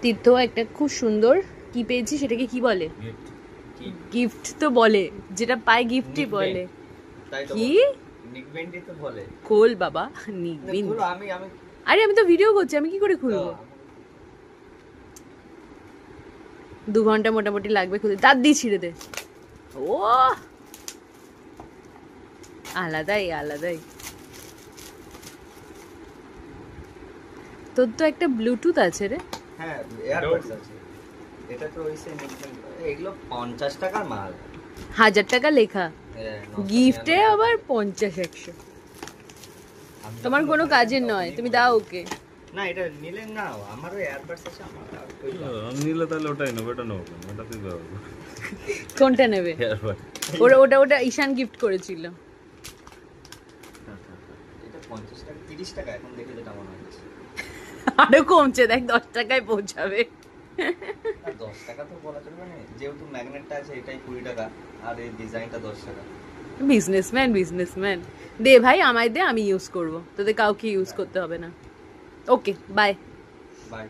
তীর্থ একটা খুব সুন্দর কি পেয়েছি, সেটাকে কি বলে? গিফট তো বলে, যেটা পায় গিফটই বলে। কি নিকবেন্ডি তো বলে? খোল বাবা, নিকবেন্ড। আমি আরে আমি তো ভিডিও করছি, আমি কি করে খুলবো? 2 ঘন্টা মোটামুটি লাগবে খুলতে। দাঁত দিয়ে ছিঁড়ে দে। ও আলাদাই আলাদাই। তোর তো একটা ব্লুটুথ আছে রে। হ্যাঁ, এয়ারবাডস আছে। এটা তো ওই সেম, এগুলো 50 টাকার মাল, 1000 টাকা লেখা, গিফটে আবার 50-100। তোমার কোনো কাজের নয়, তুমি দাও ওকে। না এটা নিলে না, আমারও এয়ারবাডস আছে, আমার আমি নিলে তাহলে ওটাই নেবো, এটা নেবো, এটা তুই দাও। কোনটা নেবে? ওটা ওটা ওটা ঈশান গিফট করেছিল। এটা 50 টাকা 30 টাকা এখন দেখে যেটা মনে হচ্ছে। আরো কমছে দেখ, 10 টাকায় পৌঁছাবে। 10 টাকা তো বলা চলবে না, যেহেতু ম্যাগনেটটা আছে এটাই 20 টাকা, আর এই ডিজাইনটা 10 টাকা। Businessman businessman. দে ভাই, আমায় দে, আমি ইউজ করব, তোদের কাউকে ইউজ করতে হবে না। Okay bye bye.